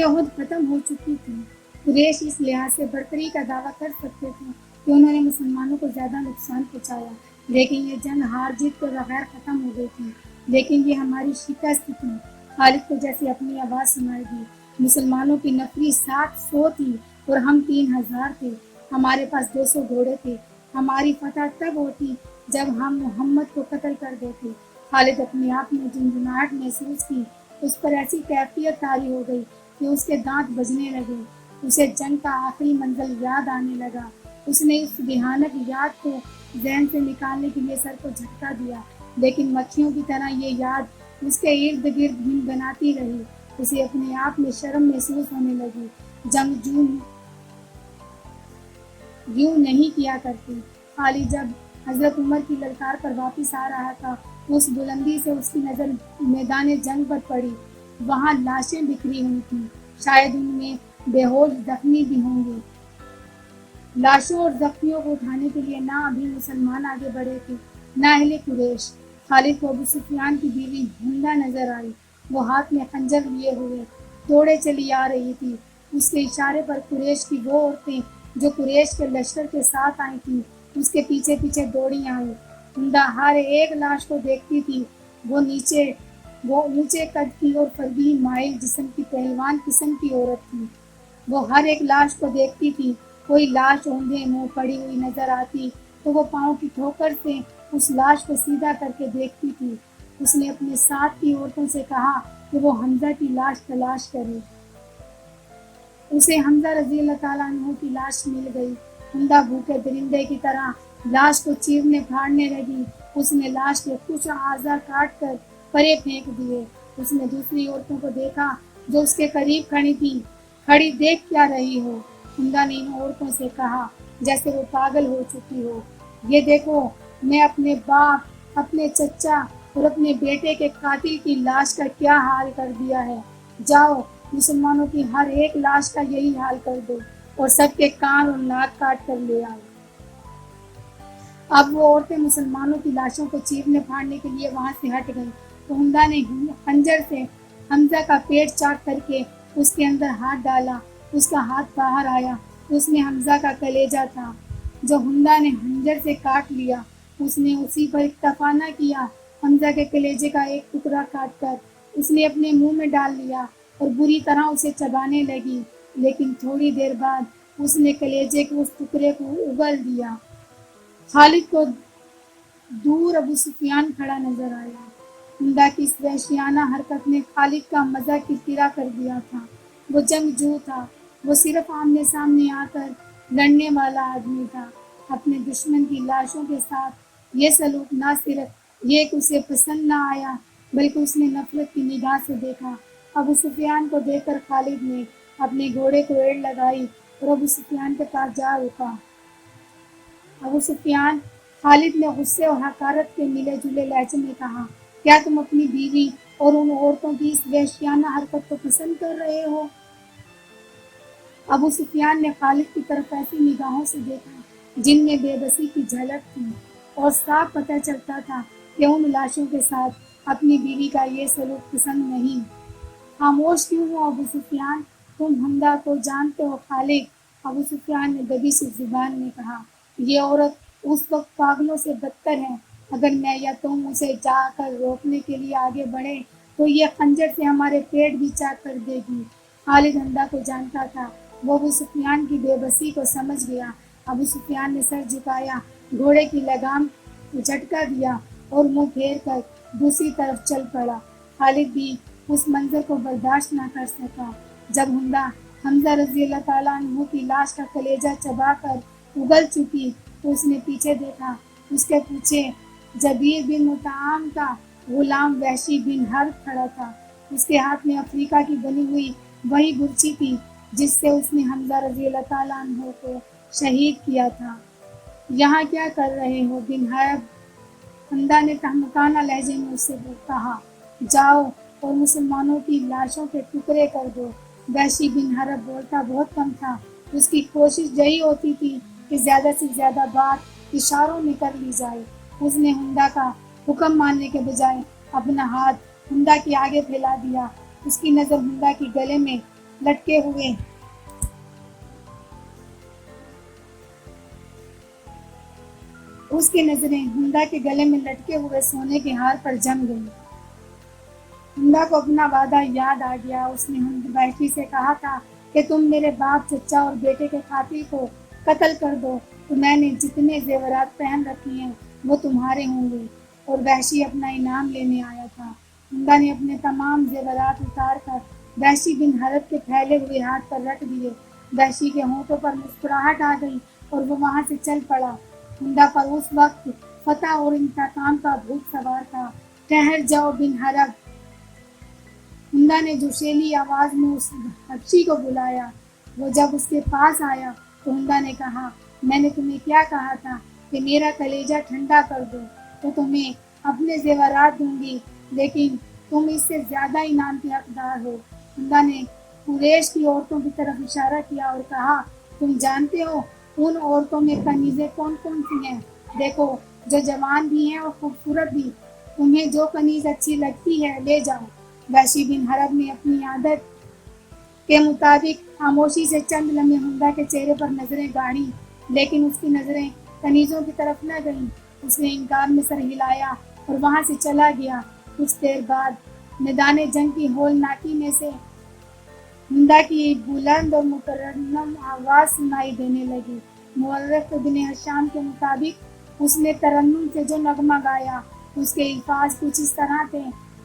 احد ختم ہو چکی تھی۔ قریش اس لحاظ سے برتری کا دعویٰ کر سکتے تھے کہ انہوں نے مسلمانوں کو زیادہ نقصان پہنچایا، لیکن یہ جنگ ہار جیت کے بغیر ختم ہو گئی تھی۔ لیکن یہ ہماری شکست تھی۔ خالد کو جیسی اپنی آواز سنائی دی۔ مسلمانوں کی نفری 700 تھی اور ہم 3000 تھے۔ ہمارے پاس 200 گھوڑے تھے۔ ہماری فتح تب ہوتی جب ہم محمد کو قتل کر دیتے۔ خالد اپنے آپ میں جنجناہٹ محسوس کی۔ اس پر ایسی کیفیت طاری ہو گئی کہ اس کے دانت بجنے لگے۔ اسے جنگ کا آخری منزل یاد آنے لگا۔ اس نے اس بھیانک یاد کو ذہن سے نکالنے کے لیے سر کو جھٹکا دیا، لیکن مکھیوں کی طرح یہ یاد اس کے ارد گرد بناتی رہی۔ اسے اپنے آپ میں شرم محسوس ہونے لگی۔ جنگ یوں نہیں کیا کرتی۔ خالد جب حضرت عمر کی للکار پر واپس آ رہا تھا، اس بلندی سے اس کی نظر میدان جنگ پر پڑی۔ وہاں لاشیں بکھری ہوئی تھیں، شاید ان میں بے ہوش زخمی بھی ہوں گے۔ لاشوں اور زخمیوں کو اٹھانے کے لیے نہ ابھی مسلمان آگے بڑھے تھے، نہ اہل قریش۔ خالد کو ابو سفیان کی بیوی ہندہ نظر آئی۔ وہ ہاتھ میں خنجر لیے ہوئے دوڑے چلی آ رہی تھی۔ اس کے اشارے پر قریش کی وہ عورتیں جو قریش کے لشکر کے ساتھ آئی تھیں، اس کے پیچھے پیچھے دوڑی آئیں۔ ہندہ ہر ایک لاش کو دیکھتی تھی۔ وہ اونچے قد کی اور فردی مائل جسم کی پہلوان قسم کی عورت تھی۔ وہ ہر ایک لاش کو دیکھتی تھی۔ کوئی لاش اوندھے منہ پڑی ہوئی نظر آتی تو وہ پاؤں کی ٹھوکر سے اس لاش کو سیدھا کر کے دیکھتی تھی۔ اس نے اپنے ساتھ کی عورتوں سے کہا کہ وہ حمزہ کی لاش تلاش کرے۔ اسے حمزہ رضی اللہ تعالیٰ عنہ کی لاش مل گئی۔ حمزہ بھوکے درندے کی طرح لاش کو چیرنے پھاڑنے لگی۔ اس نے لاش کے کچھ اعضاء کاٹ کر پرے پھینک دیے۔ اس نے دوسری عورتوں کو دیکھا جو اس کے قریب کھڑی تھیں۔ کھڑی دیکھ کیا رہی ہو؟ حمزہ نے ان عورتوں سے کہا جیسے وہ پاگل ہو چکی ہو۔ یہ دیکھو، میں اپنے باپ، اپنے چچا اور اپنے بیٹے کے قاتل کی لاش کا کیا حال کر دیا ہے۔ جاؤ، مسلمانوں کی ہر ایک لاش کا یہی حال کر دو اور سب کے کان اور ناک کاٹ کر لے آؤ۔ اب وہ عورتیں مسلمانوں کی لاشوں کو چیرنے پھاڑنے کے لیے وہاں سے ہٹ گئیں تو حمزہ نے خنجر سے حمزہ کا پیٹ چاک کر کے اس کے اندر ہاتھ ڈالا۔ اس کا ہاتھ باہر آیا۔ اس میں حمزہ کا کلیجہ تھا جو حمزہ نے خنجر سے کاٹ لیا۔ اس نے اسی پر اکتفا نہ کیا، حمزہ کے کلیجے کا ایک ٹکڑا کاٹ کر اس نے اپنے منہ میں ڈال لیا اور بری طرح اسے چبانے لگی، لیکن تھوڑی دیر بعد اس نے کلیجے کے اس ٹکڑے کو اگل دیا۔ خالد کو دور ابو سفیان کھڑا نظر آیا۔ حمزہ کی اس وحشیانہ حرکت نے خالد کا مزہ کرکرا کر دیا تھا۔ وہ جنگجو تھا۔ وہ صرف آمنے سامنے آ کر لڑنے والا آدمی تھا۔ اپنے دشمن کی لاشوں کے ساتھ یہ سلوک نہ صرف یہ کہ اسے پسند نہ آیا، بلکہ اس نے نفرت کی نگاہ سے دیکھا۔ ابو سفیان کو دیکھ کر خالد نے اپنے گھوڑے کو ایڑ لگائی اور ابو سفیان کے پاس جا رکا۔ ابو سفیان، خالد نے غصے اور حقارت کے ملے جلے لہجے میں کہا، کیا تم اپنی بیوی اور ان عورتوں کی اس وحشیانہ حرکت کو پسند کر رہے ہو؟ ابو سفیان نے خالد کی طرف ایسی نگاہوں سے دیکھا جن میں بے بسی کی جھلک تھی اور صاف پتہ چلتا تھا کہ ان لاشوں کے ساتھ اپنی بیوی کا یہ سلوک پسند نہیں۔ خاموش کیوں ہو ابو سفیان؟ تم حمزہ کو جانتے ہو خالد؟ ابو سفیان نے دبی سی زبان میں کہا، یہ عورت اس وقت پاگلوں سے بدتر ہے۔ اگر میں یا تم اسے جا کر روکنے کے لیے آگے بڑھے تو یہ خنجر سے ہمارے پیٹ بھی چاک کر دے گی۔ خالد حمزہ کو جانتا تھا۔ وہ ابو سفیان کی بے بسی کو سمجھ گیا۔ ابو سفیان نے سر جھکایا، گھوڑے کی لگام کو جھٹکا دیا اور منہ پھیر کر دوسری طرف چل پڑا۔ خالد بھی اس منظر کو برداشت نہ کر سکا۔ جب حمزہ رضی اللہ تعالیٰ عنہ کی لاش کا کلیجہ چبا کر اگل چکی تو اس نے پیچھے دیکھا۔ اس کے پیچھے جبیر بن مطعم کا غلام وحشی بن حرب کھڑا تھا۔ اس کے ہاتھ میں افریقہ کی بنی ہوئی وہی برچی تھی جس سے اس نے حمزہ رضی اللہ تعالیٰ عنہ کو شہید کیا تھا۔ یہاں کیا کر رہے ہو بن حرب؟ حمزہ نے تہمتانہ لہجے میں اس سے کہا، جاؤ اور مسلمانوں کی لاشوں کے ٹکڑے کر دو۔ وحشی بن حرب بولتا بہت کم تھا۔ اس کی کوشش یہی ہوتی تھی کہ زیادہ سے زیادہ بات اشاروں میں کر لی جائے۔ اس نے حمزہ کا حکم ماننے کے بجائے اپنا ہاتھ حمزہ کے آگے پھیلا دیا۔ اس کی نظر حمزہ کے گلے میں لٹکے ہوئے اس کی نظریں ہندا کے گلے میں لٹکے ہوئے سونے کے ہار پر جم گئی۔ ہندا کو اپنا وعدہ یاد آ گیا۔ اس نے وحشی سے کہا تھا کہ تم میرے باپ، چچا اور بیٹے کے قاتل کو قتل کر دو تو میں نے جتنے زیورات پہن رکھے ہیں وہ تمہارے ہوں گے، اور وحشی اپنا انعام لینے آیا تھا۔ ہندا نے اپنے تمام زیورات اتار کر وحشی بن حرب کے پھیلے ہوئے ہاتھ پر رکھ دیے۔ وحشی کے ہونٹوں پر مسکراہٹ آ گئی اور وہ وہاں سے چل پڑا۔ ہندا پر اس وقت فتح اور انتقام کا بھوت سوار تھا۔ ٹھہر جاؤ بن حرب، ہندا نے جوشیلی آواز میں اس حبشی کو بلایا۔ وہ جب اس کے پاس آیا تو ہندا نے کہا، میں نے تمہیں کیا کہا تھا کہ میرا کلیجہ ٹھنڈا کر دو تو تمہیں اپنے زیورات دوں گی، لیکن تم اس سے زیادہ انعام کے حقدار ہو۔ ہندا نے قریش کی عورتوں کی طرف اشارہ کیا اور کہا، تم جانتے ہو ان عورتوں میں کنیزیں کون کون سی ہیں؟ دیکھو، جو جوان بھی ہیں اور خوبصورت بھی۔ تمہیں جو کنیز اچھی لگتی ہے لے جاؤ۔ وحشی بن حرب نے اپنی عادت کے مطابق خاموشی سے چند لمحے ہندا کے چہرے پر نظریں گاڑی، لیکن اس کی نظریں کنیزوں کی طرف نہ گئیں۔ اس نے انکار میں سر ہلایا اور وہاں سے چلا گیا۔ کچھ دیر بعد میدان جنگ کی ہولناکی میں سے ہندا کی بلند اور مترنم آواز سنائی دینے لگی۔ مورخ ابن ہشام کے مطابق اس نے ترنم سے جو نغمہ گایا اس کے الفاظ کچھ اس طرح تھے،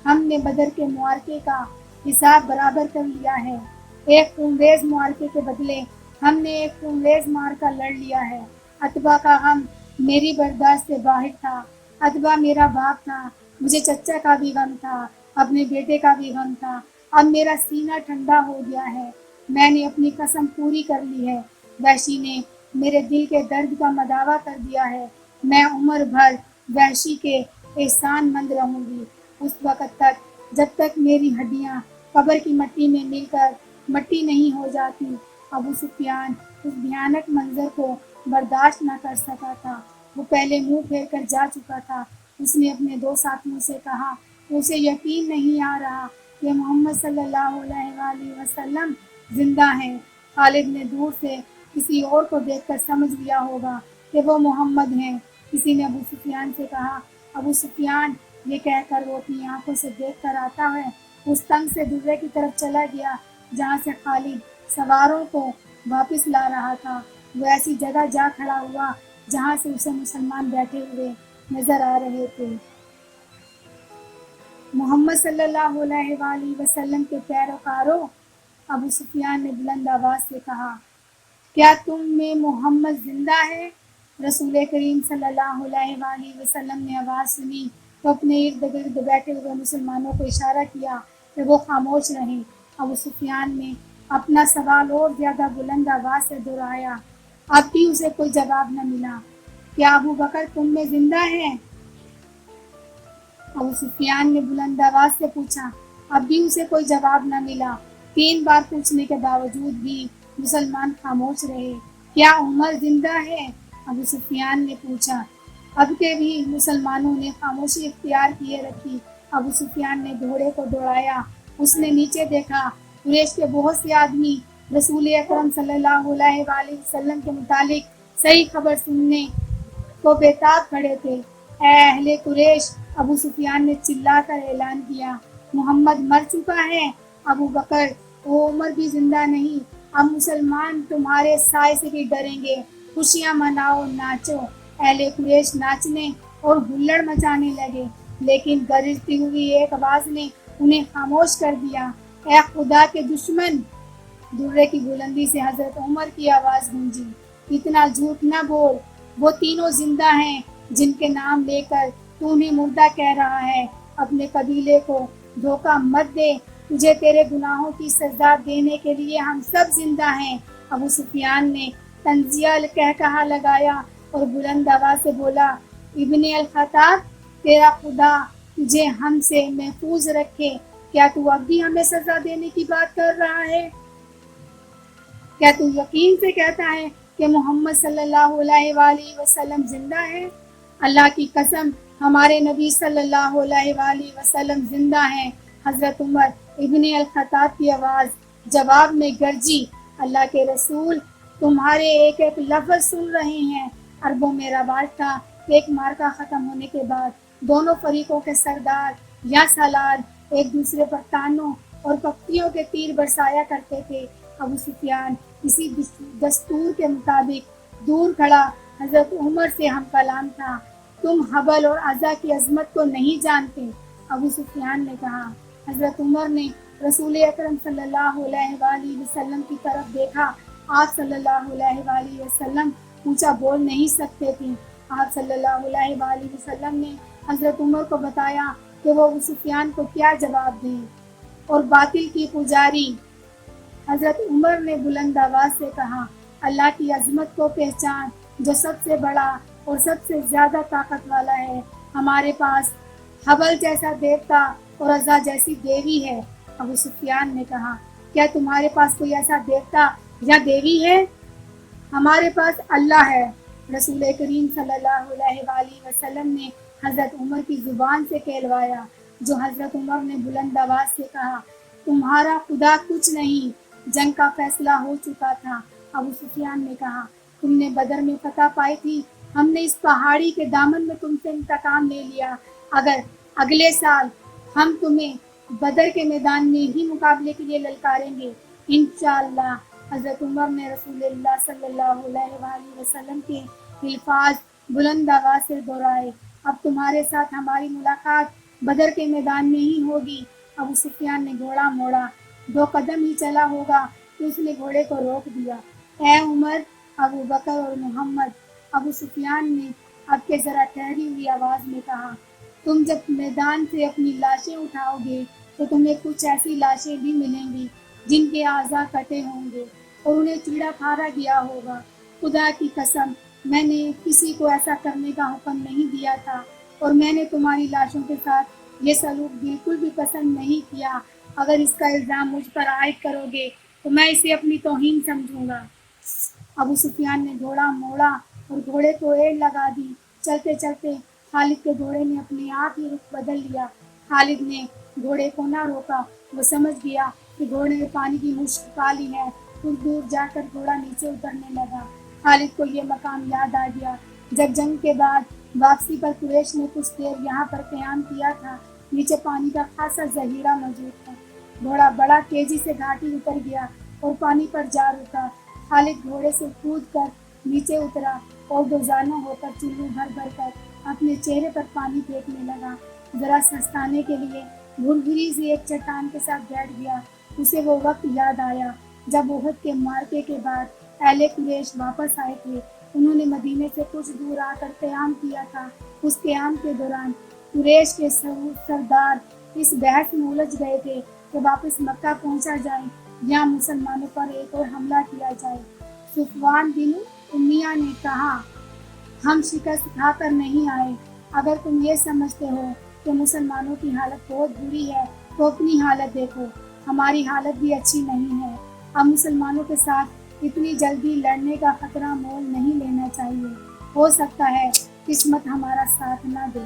ہم نے بدر کے معرکے کا حساب برابر کر لیا ہے۔ ایک خونریز معرکے کے بدلے ہم نے ایک خونریز معرکہ لڑ لیا ہے۔ عتبہ کا غم میری برداشت سے باہر تھا۔ عتبہ میرا باپ تھا، مجھے چچا کا بھی غم تھا، اپنے بیٹے کا بھی غم تھا۔ اب میرا سینہ ٹھنڈا ہو گیا ہے، میں نے اپنی قسم پوری کر لی ہے۔ وحشی نے میرے دل کے درد کا مداوا کر دیا ہے۔ میں عمر بھر وحشی کے احسان مند رہوں گی، اس وقت تک جب تک میری ہڈیاں قبر کی مٹی میں مل کر مٹی نہیں ہو جاتی۔ ابو سفیان اس بھیانک منظر کو برداشت نہ کر سکا تھا۔ وہ پہلے منہ پھیر کر جا چکا تھا۔ اس نے اپنے دو ساتھیوں سے کہا کہ اسے یقین نہیں آ رہا کہ محمد صلی اللہ علیہ وآلہ وسلم زندہ ہیں۔ خالد نے دور سے کسی اور کو دیکھ کر سمجھ لیا ہوگا کہ وہ محمد ہیں۔ کسی نے ابو سفیان سے کہا، ابو سفیان، یہ کہہ کر وہ اپنی آنکھوں سے دیکھ کر آتا ہے اس تنگ سے درے کی طرف چلا گیا جہاں سے خالد سواروں کو واپس لا رہا تھا۔ وہ ایسی جگہ جا کھڑا ہوا جہاں سے اسے مسلمان بیٹھے ہوئے نظر آ رہے تھے۔ محمد صلی اللہ علیہ وآلہ وسلم کے پیروکاروں، ابو سفیان نے بلند آواز سے کہا، کیا تم میں محمد زندہ ہے؟ رسول کریم صلی اللہ علیہ وآلہ وسلم نے آواز سنی تو اپنے ارد گرد بیٹھے ہوئے مسلمانوں کو اشارہ کیا کہ وہ خاموش رہیں۔ ابو سفیان نے اپنا سوال اور زیادہ بلند آواز سے دہرایا۔ اب بھی اسے کوئی جواب نہ ملا۔ کیا ابو بکر تم میں زندہ ہے؟ ابو سفیان نے بلند آواز سے پوچھا۔ اب بھی اسے کوئی جواب نہ ملا۔ 3 بار پوچھنے کے باوجود بھی مسلمان خاموش رہے۔ کیا عمر زندہ ہے؟ ابو سفیان نے پوچھا۔ اب کے بھی مسلمانوں نے خاموشی اختیار کیے رکھی۔ ابو سفیان نے گھوڑے کو دوڑایا۔ اس نے نیچے دیکھا، قریش کے بہت سے آدمی رسول اکرم صلی اللہ علیہ وآلہ وسلم کے متعلق صحیح خبر سننے کو بے تاب کھڑے تھے۔ اے اہل قریش، ابو سفیان نے چلا کر اعلان کیا، محمد مر چکا ہے۔ ابو بکر، وہ عمر بھی زندہ نہیں۔ اب مسلمان تمہارے سائے سے بھی ڈریں گے۔ خوشیاں مناؤ، ناچو۔ اہل قریش ناچنے اور ہلڑ مچانے لگے، لیکن گرجتی ہوئی ایک آواز نے انہیں خاموش کر دیا، اے خدا کے دشمن! درے کی بلندی سے حضرت عمر کی آواز گونجی، اتنا جھوٹ نہ بول، وہ تینوں زندہ ہیں جن کے نام لے کر تو انہیں مردہ کہہ رہا ہے۔ اپنے قبیلے کو دھوکہ مت دے، تجھے تیرے گناہوں کی سزا دینے کے لیے ہم سب زندہ ہیں۔ ابو سفیان نے طنزیہ قہقہہ لگایا اور بلند آواز سے بولا، ابن الخطاب، تیرا خدا تجھے ہم سے محفوظ رکھے، کیا تو اب بھی ہمیں سزا دینے کی بات کر رہا ہے؟ کیا تو یقین سے کہتا ہے کہ محمد صلی اللہ علیہ وآلہ وسلم زندہ ہے؟ اللہ کی قسم، ہمارے نبی صلی اللہ علیہ وآلہ وسلم زندہ ہیں۔ حضرت عمر ابن الخطاب کی آواز جواب میں گرجی، اللہ کے رسول تمہارے ایک ایک لفظ سن رہے ہیں۔ عربوں میں رواج تھا کہ ایک معرکہ ختم ہونے کے بعد دونوں فریقوں کے سردار یا سالار ایک دوسرے پر تانوں اور پکتیوں کے تیر برسایا کرتے تھے۔ ابو سفیان اسی دستور کے مطابق دور کھڑا حضرت عمر سے ہم کلام تھا۔ تم حبل اور عزا کی عظمت کو نہیں جانتے، ابو سفیان نے کہا۔ حضرت عمر نے رسول اکرم صلی اللہ علیہ وآلہ وسلم کی طرف دیکھا۔ آپ صلی اللہ علیہ وآلہ وسلم اونچا بول نہیں سکتے تھے۔ آپ صلی اللہ علیہ وآلہ وسلم نے حضرت عمر کو بتایا کہ وہ ابو سفیان کو کیا جواب دیں اور باطل کی پجاری۔ حضرت عمر نے بلند آواز سے کہا، اللہ کی عظمت کو پہچان جو سب سے بڑا اور سب سے زیادہ طاقت والا ہے۔ ہمارے پاس حبل جیسا دیوتا اور عزا جیسی دیوی ہے۔ ابو سفیان نے کہا، کیا تمہارے پاس کوئی ایسا دیوتا یا دیوی ہے؟ ہمارے پاس اللہ ہے۔ رسول کریم صلی اللہ علیہ وآلہ وسلم نے حضرت عمر کی زبان سے کہلوایا، جو حضرت عمر نے بلند آواز سے کہا، تمہارا خدا کچھ نہیں۔ جنگ کا فیصلہ ہو چکا تھا۔ ابو سفیان نے کہا، تم نے بدر میں فتح پائی تھی، ہم نے اس پہاڑی کے دامن میں تم سے انتقام لے لیا۔ اگر اگلے سال ہم تمہیں بدر کے میدان میں ہی مقابلے کے لیے للکاریں گے انشاءاللہ۔ حضرت عمر نے رسول اللہ صلی اللہ علیہ وآلہ وسلم کے الفاظ بلند آواز سے دہرائے، اب تمہارے ساتھ ہماری ملاقات بدر کے میدان میں ہی ہوگی۔ ابو سفیان نے گھوڑا موڑا، 2 قدم ہی چلا ہوگا کہ اس نے گھوڑے کو روک دیا۔ اے عمر، ابو بکر اور محمد، ابو سفیان نے اب کے ذرا ٹھہری ہوئی آواز میں کہا، تم جب میدان سے اپنی لاشیں اٹھاؤ گے تو تمہیں کچھ ایسی لاشیں بھی ملیں گی جن کے اعضاء کٹے ہوں گے اور انہیں چیڑا پھاڑا گیا ہوگا۔ خدا کی قسم، میں نے کسی کو ایسا کرنے کا حکم نہیں دیا تھا اور میں نے تمہاری لاشوں کے ساتھ یہ سلوک بالکل بھی پسند نہیں کیا۔ اگر اس کا الزام مجھ پر عائد کرو گے تو میں اسے اپنی توہین سمجھوں گا۔ ابو سفیان نے گھوڑا موڑا اور گھوڑے کو ایڑ لگا دی۔ چلتے چلتے خالد کے گھوڑے نے اپنے آپ ہی رخ بدل لیا۔ خالد نے گھوڑے کو نہ روکا، وہ سمجھ گیا کہ گھوڑے نے پانی کی مشک پا لی ہے۔ کچھ دور جا کر گھوڑا نیچے اترنے لگا۔ خالد کو یہ مقام یاد آ گیا جب جنگ کے بعد واپسی پر قریش نے کچھ دیر یہاں پر قیام کیا تھا۔ نیچے پانی کا خاصا ذخیرہ موجود تھا۔ گھوڑا بڑا تیزی سے گھاٹی اتر گیا اور پانی پر جا رکا۔ خالد گھوڑے سے کود کر نیچے اترا اور دوزانوں ہو کر چلو بھر بھر کر اپنے چہرے پر پانی پھینکنے لگا۔ ذرا سستانے کے لیے بھربھری سے ایک چٹان کے ساتھ بیٹھ گیا۔ اسے وہ وقت یاد آیا جب احد کے معرکے کے بعد اہل قریش واپس آئے تھے۔ انہوں نے مدینے سے کچھ دور آ کر قیام کیا تھا۔ اس قیام کے دوران قریش کے سردار اس بحث میں الجھ گئے تھے کہ واپس مکہ پہنچا جائے یا مسلمانوں پر ایک اور حملہ کیا جائے۔ صفوان بن امیہ نے کہا، ہم شکست کھا کر نہیں آئے۔ اگر تم یہ سمجھتے ہو کہ مسلمانوں کی حالت بہت بری ہے تو اپنی حالت دیکھو، ہماری حالت بھی اچھی نہیں ہے۔ اب مسلمانوں کے ساتھ اتنی جلدی لڑنے کا خطرہ مول نہیں لینا چاہیے، ہو سکتا ہے قسمت ہمارا ساتھ نہ دے۔